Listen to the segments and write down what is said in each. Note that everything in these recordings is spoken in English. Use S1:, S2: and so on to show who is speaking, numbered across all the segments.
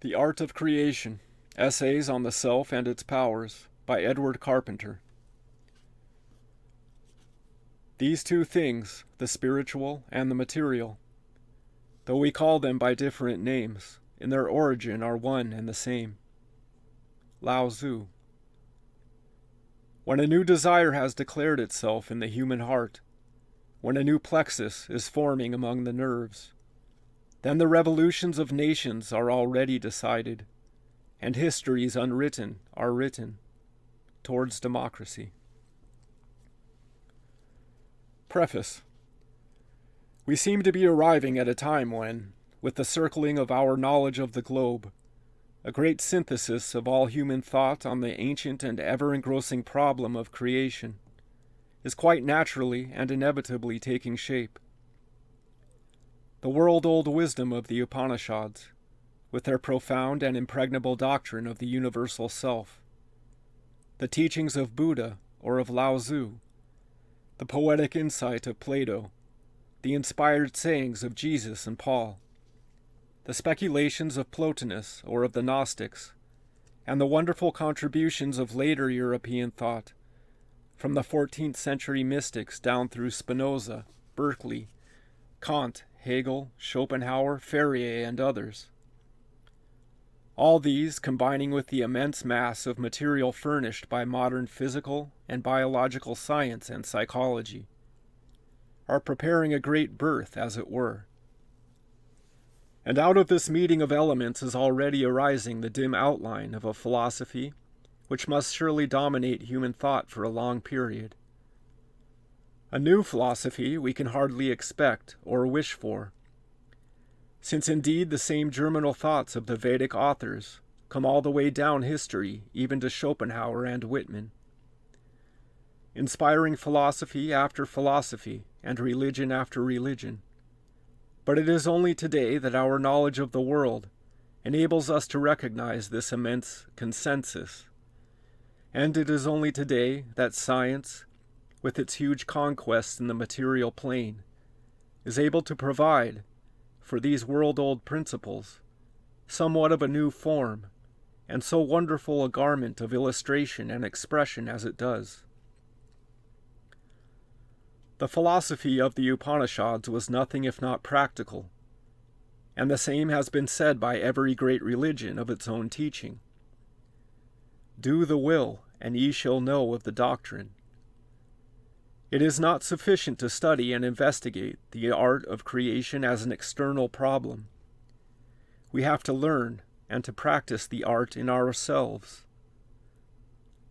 S1: The Art of Creation, Essays on the Self and Its Powers, by Edward Carpenter. These two things, the spiritual and the material, though we call them by different names, in their origin are one and the same. Lao Tzu. When a new desire has declared itself in the human heart, when a new plexus is forming among the nerves, then the revolutions of nations are already decided, and histories unwritten are written towards democracy. Preface. We seem to be arriving at a time when, with the circling of our knowledge of the globe, a great synthesis of all human thought on the ancient and ever-engrossing problem of creation is quite naturally and inevitably taking shape. The world-old wisdom of the Upanishads, with their profound and impregnable doctrine of the universal self, the teachings of Buddha or of Lao Tzu, the poetic insight of Plato, the inspired sayings of Jesus and Paul, the speculations of Plotinus or of the Gnostics, and the wonderful contributions of later European thought, from the 14th century mystics down through Spinoza, Berkeley, Kant, Hegel, Schopenhauer, Fourier, and others. All these, combining with the immense mass of material furnished by modern physical and biological science and psychology, are preparing a great birth, as it were. And out of this meeting of elements is already arising the dim outline of a philosophy which must surely dominate human thought for a long period. A new philosophy we can hardly expect or wish for, since indeed the same germinal thoughts of the Vedic authors come all the way down history, even to Schopenhauer and Whitman, inspiring philosophy after philosophy and religion after religion. But it is only today that our knowledge of the world enables us to recognize this immense consensus, and it is only today that science, with its huge conquests in the material plane, is able to provide, for these world-old principles, somewhat of a new form, and so wonderful a garment of illustration and expression as it does. The philosophy of the Upanishads was nothing if not practical, and the same has been said by every great religion of its own teaching. Do the will, and ye shall know of the doctrine. It is not sufficient to study and investigate the art of creation as an external problem. We have to learn and to practice the art in ourselves.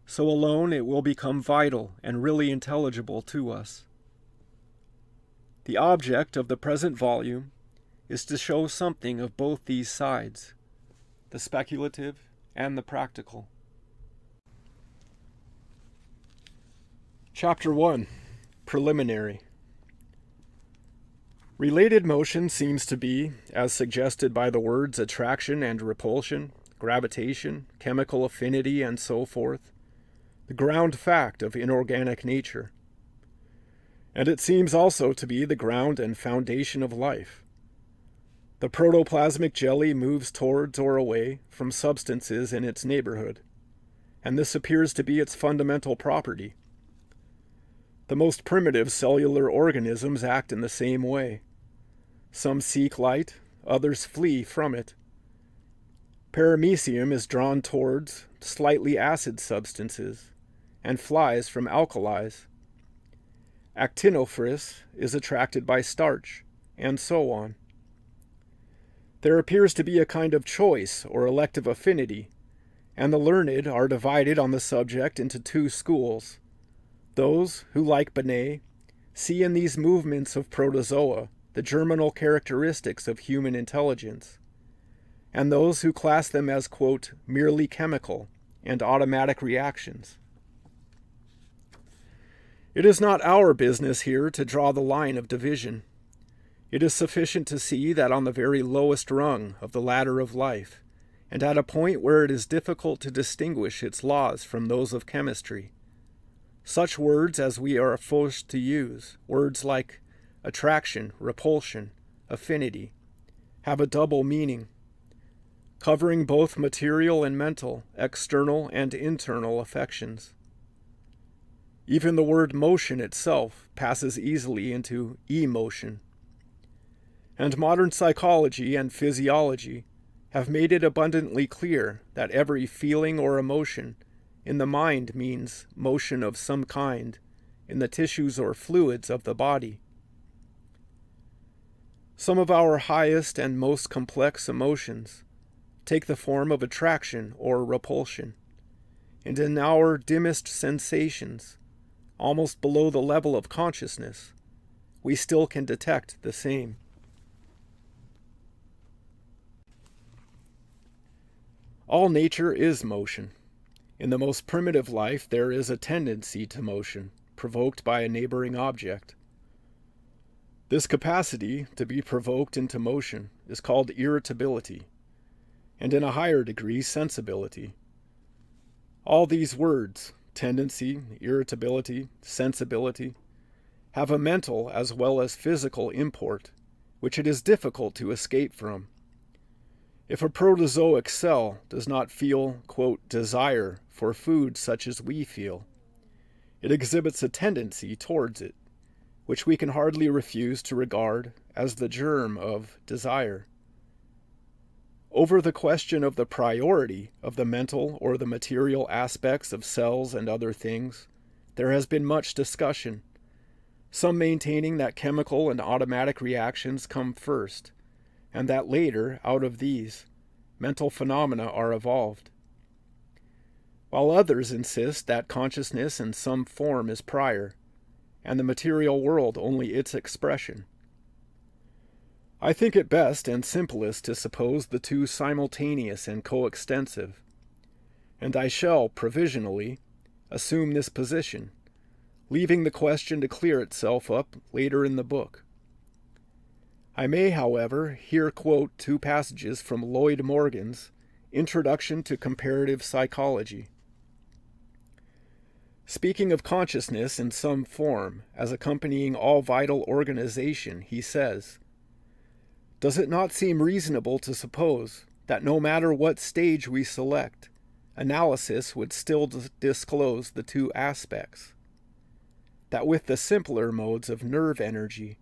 S1: So alone it will become vital and really intelligible to us. The object of the present volume is to show something of both these sides, the speculative and the practical. Chapter 1. Preliminary. Related motion seems to be, as suggested by the words attraction and repulsion, gravitation, chemical affinity, and so forth, the ground fact of inorganic nature. And it seems also to be the ground and foundation of life. The protoplasmic jelly moves towards or away from substances in its neighborhood, and this appears to be its fundamental property. The most primitive cellular organisms act in the same way. Some seek light, others flee from it. Paramecium is drawn towards slightly acid substances, and flies from alkalis. Actinophorus is attracted by starch, and so on. There appears to be a kind of choice or elective affinity, and the learned are divided on the subject into two schools. Those who, like Binet, see in these movements of protozoa the germinal characteristics of human intelligence, and those who class them as, quote, merely chemical and automatic reactions. It is not our business here to draw the line of division. It is sufficient to see that on the very lowest rung of the ladder of life, and at a point where it is difficult to distinguish its laws from those of chemistry, such words as we are forced to use, words like attraction, repulsion, affinity, have a double meaning. covering both material and mental, external and internal affections. Even the word motion itself passes easily into emotion. And modern psychology and physiology have made it abundantly clear that every feeling or emotion in the mind means motion of some kind in the tissues or fluids of the body. Some of our highest and most complex emotions take the form of attraction or repulsion, and in our dimmest sensations, almost below the level of consciousness, we still can detect the same. All nature is motion. In the most primitive life, there is a tendency to motion, provoked by a neighboring object. This capacity to be provoked into motion is called irritability, and in a higher degree, sensibility. All these words, tendency, irritability, sensibility, have a mental as well as physical import, which it is difficult to escape from. If a protozoic cell does not feel, quote, desire for food such as we feel, it exhibits a tendency towards it, which we can hardly refuse to regard as the germ of desire. Over the question of the priority of the mental or the material aspects of cells and other things, there has been much discussion, some maintaining that chemical and automatic reactions come first, and that later, out of these, mental phenomena are evolved, while others insist that consciousness in some form is prior, and the material world only its expression. I think it best and simplest to suppose the two simultaneous and coextensive, and I shall, provisionally, assume this position, leaving the question to clear itself up later in the book. I may, however, here quote two passages from Lloyd Morgan's Introduction to Comparative Psychology. Speaking of consciousness in some form as accompanying all vital organization, he says, "Does it not seem reasonable to suppose that no matter what stage we select, analysis would still disclose the two aspects? That with the simpler modes of nerve energy,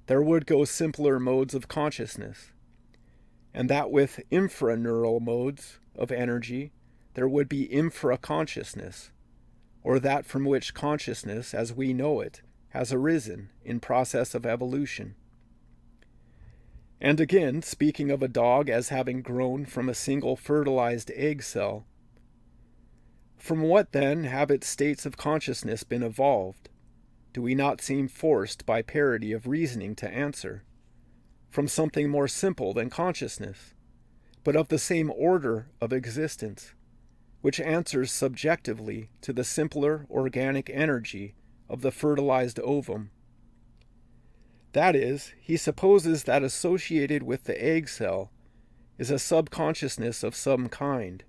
S1: there would go simpler modes of consciousness, and that with infraneural modes of energy, there would be infraconsciousness, or that from which consciousness as we know it has arisen in process of evolution." And again, speaking of a dog as having grown from a single fertilized egg cell, "From what then have its states of consciousness been evolved? Do we not seem forced by parity of reasoning to answer? From something more simple than consciousness, but of the same order of existence, which answers subjectively to the simpler organic energy of the fertilized ovum. That is, he supposes that associated with the egg cell is a subconsciousness of some kind,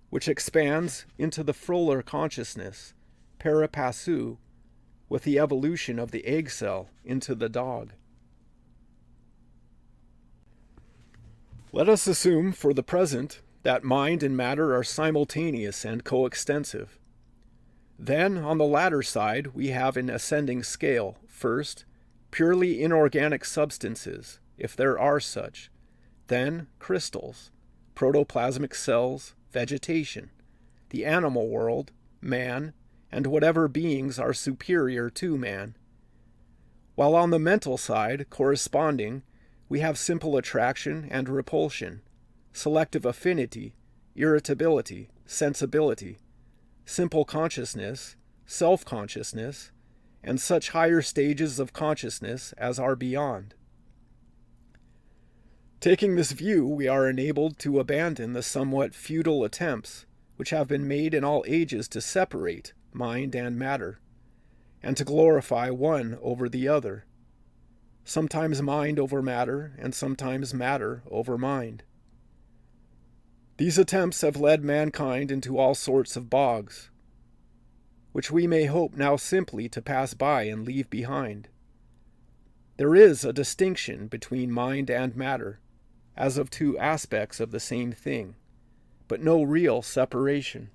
S1: which expands into the fuller consciousness, pari passu, with the evolution of the egg cell into the dog. Let us assume for the present that mind and matter are simultaneous and coextensive. Then, on the latter side, we have an ascending scale, first, purely inorganic substances, if there are such, then crystals, protoplasmic cells, vegetation, the animal world, man, and whatever beings are superior to man. While on the mental side, corresponding, we have simple attraction and repulsion, selective affinity, irritability, sensibility, simple consciousness, self-consciousness, and such higher stages of consciousness as are beyond. Taking this view, we are enabled to abandon the somewhat futile attempts which have been made in all ages to separate mind and matter, and to glorify one over the other, sometimes mind over matter, and sometimes matter over mind. These attempts have led mankind into all sorts of bogs, which we may hope now simply to pass by and leave behind. There is a distinction between mind and matter, as of two aspects of the same thing, but no real separation.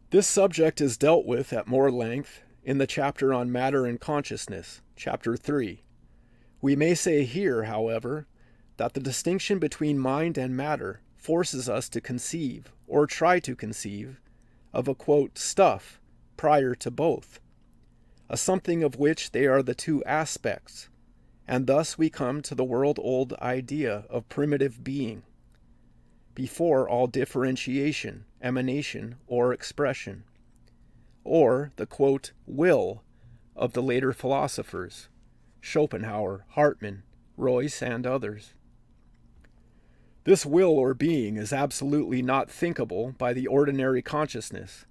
S1: This subject is dealt with at more length in the chapter on Matter and Consciousness, Chapter 3. We may say here, however, that the distinction between mind and matter forces us to conceive, or try to conceive, of a, quote, stuff prior to both, a something of which they are the two aspects, and thus we come to the world-old idea of primitive being, before all differentiation, emanation, or expression, or the, quote, will of the later philosophers, Schopenhauer, Hartmann, Royce, and others. This will or being is absolutely not thinkable by the ordinary consciousness,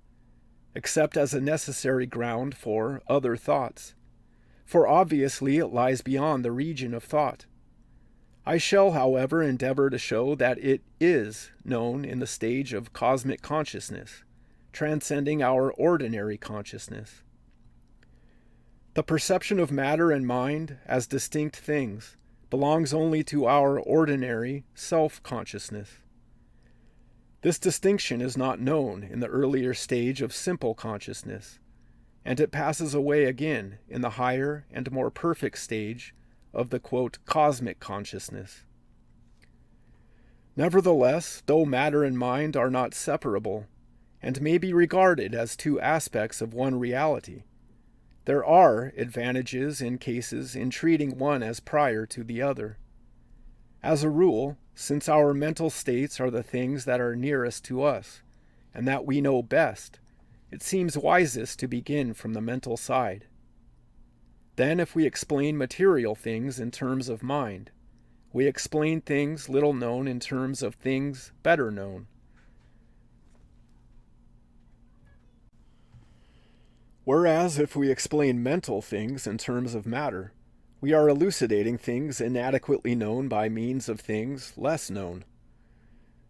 S1: except as a necessary ground for other thoughts, for obviously it lies beyond the region of thought. I shall, however, endeavor to show that it is known in the stage of cosmic consciousness, transcending our ordinary consciousness. The perception of matter and mind as distinct things belongs only to our ordinary self-consciousness. This distinction is not known in the earlier stage of simple consciousness, and it passes away again in the higher and more perfect stage of the, quote, cosmic consciousness. Nevertheless, though matter and mind are not separable, and may be regarded as two aspects of one reality, there are advantages in cases in treating one as prior to the other. As a rule, since our mental states are the things that are nearest to us, and that we know best, it seems wisest to begin from the mental side. Then, if we explain material things in terms of mind, we explain things little known in terms of things better known. Whereas if we explain mental things in terms of matter, we are elucidating things inadequately known by means of things less known.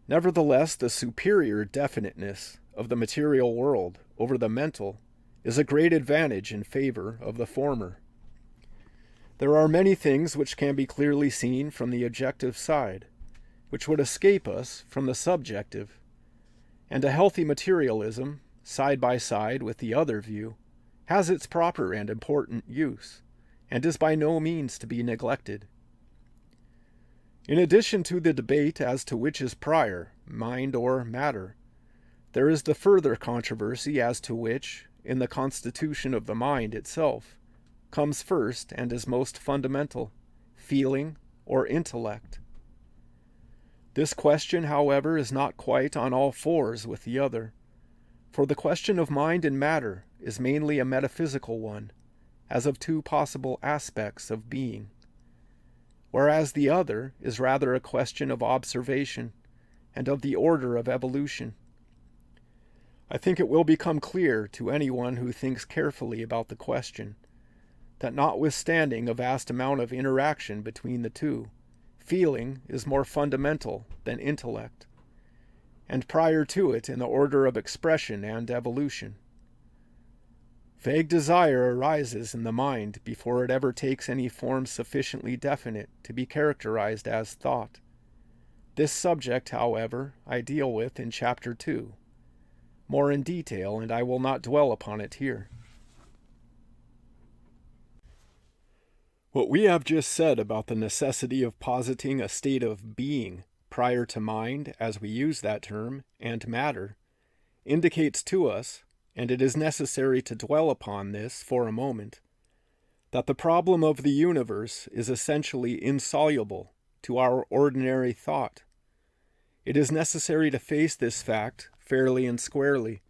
S1: Nevertheless, the superior definiteness of the material world over the mental is a great advantage in favor of the former. There are many things which can be clearly seen from the objective side, which would escape us from the subjective, and a healthy materialism, side by side with the other view, has its proper and important use, and is by no means to be neglected. In addition to the debate as to which is prior, mind or matter, there is the further controversy as to which, in the constitution of the mind itself, comes first and is most fundamental, feeling or intellect. This question, however, is not quite on all fours with the other, for the question of mind and matter is mainly a metaphysical one, as of two possible aspects of being, whereas the other is rather a question of observation and of the order of evolution. I think it will become clear to anyone who thinks carefully about the question that notwithstanding a vast amount of interaction between the two, feeling is more fundamental than intellect, and prior to it in the order of expression and evolution. Vague desire arises in the mind before it ever takes any form sufficiently definite to be characterized as thought. This subject, however, I deal with in Chapter 2, more in detail, and I will not dwell upon it here. What we have just said about the necessity of positing a state of being prior to mind, as we use that term, and matter, indicates to us, and it is necessary to dwell upon this for a moment, that the problem of the universe is essentially insoluble to our ordinary thought. It is necessary to face this fact fairly and squarely,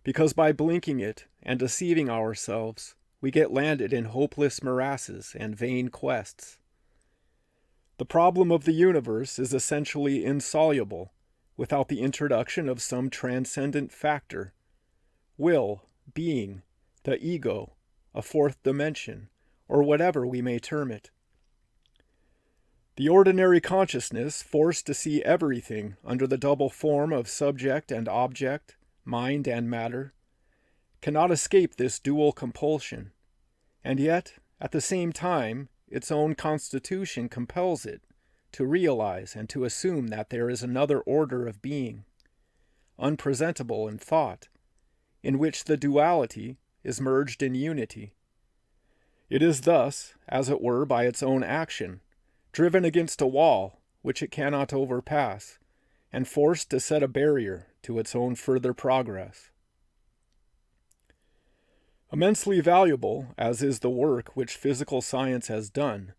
S1: because by blinking it and deceiving ourselves, we get landed in hopeless morasses and vain quests. The problem of the universe is essentially insoluble without the introduction of some transcendent factor, will, being, the ego, a fourth dimension, or whatever we may term it. The ordinary consciousness, forced to see everything under the double form of subject and object, mind and matter, cannot escape this dual compulsion, and yet, at the same time, its own constitution compels it to realize and to assume that there is another order of being, unpresentable in thought, in which the duality is merged in unity. It is thus, as it were by its own action, driven against a wall which it cannot overpass, and forced to set a barrier to its own further progress. Immensely valuable as is the work which physical science has done,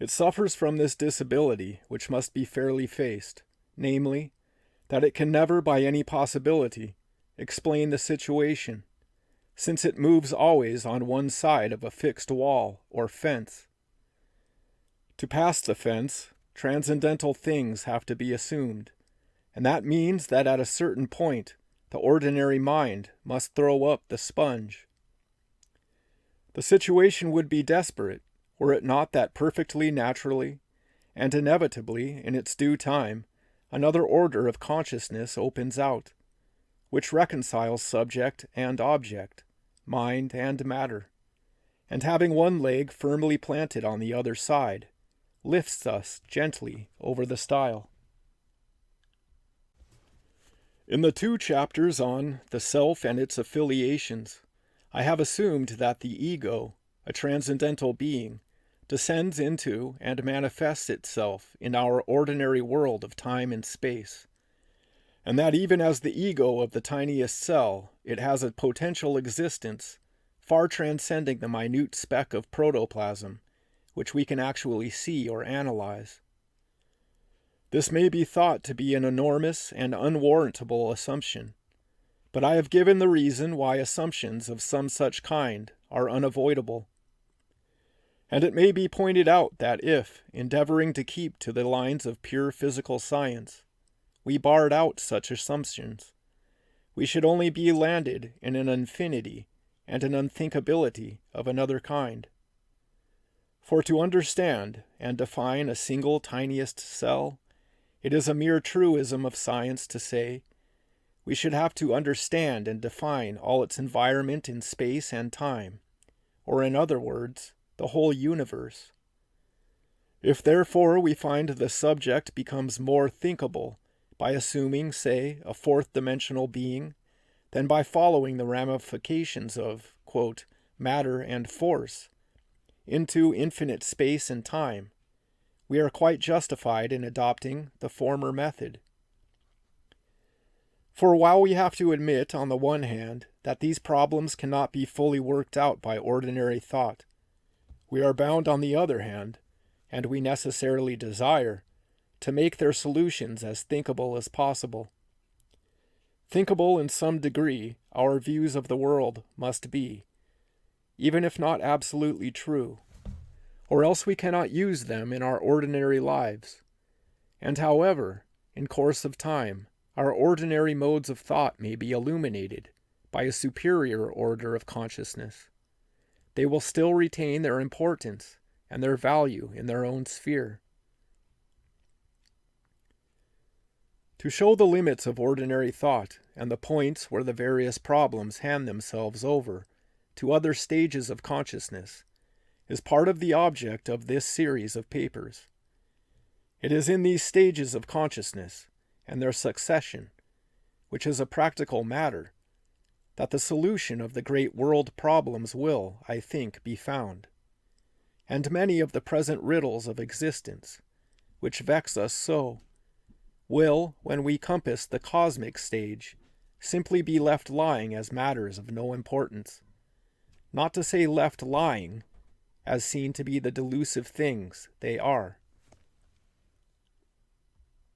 S1: it suffers from this disability which must be fairly faced, namely, that it can never by any possibility explain the situation, since it moves always on one side of a fixed wall or fence. To pass the fence, transcendental things have to be assumed, and that means that at a certain point the ordinary mind must throw up the sponge. The situation would be desperate were it not that perfectly naturally and inevitably in its due time another order of consciousness opens out, which reconciles subject and object, mind and matter, and having one leg firmly planted on the other side, lifts us gently over the stile. In the 2 chapters on the self and its affiliations, I have assumed that the ego, a transcendental being, descends into and manifests itself in our ordinary world of time and space, and that even as the ego of the tiniest cell, it has a potential existence far transcending the minute speck of protoplasm, which we can actually see or analyze. This may be thought to be an enormous and unwarrantable assumption, but I have given the reason why assumptions of some such kind are unavoidable. And it may be pointed out that if, endeavoring to keep to the lines of pure physical science, we barred out such assumptions, we should only be landed in an infinity and an unthinkability of another kind. For to understand and define a single tiniest cell, it is a mere truism of science to say, we should have to understand and define all its environment in space and time, or in other words, the whole universe. If therefore we find the subject becomes more thinkable by assuming, say, a fourth-dimensional being, than by following the ramifications of, quote, matter and force, into infinite space and time, we are quite justified in adopting the former method. For while we have to admit, on the one hand, that these problems cannot be fully worked out by ordinary thought, we are bound, on the other hand, and we necessarily desire, to make their solutions as thinkable as possible. Thinkable in some degree, our views of the world must be, even if not absolutely true, or else we cannot use them in our ordinary lives. And however, in course of time, our ordinary modes of thought may be illuminated by a superior order of consciousness, they will still retain their importance and their value in their own sphere. To show the limits of ordinary thought and the points where the various problems hand themselves over to other stages of consciousness is part of the object of this series of papers. It is in these stages of consciousness and their succession, which is a practical matter, that the solution of the great world problems will, I think, be found. And many of the present riddles of existence, which vex us so, will, when we compass the cosmic stage, simply be left lying as matters of no importance. Not to say left lying, as seen to be the delusive things they are.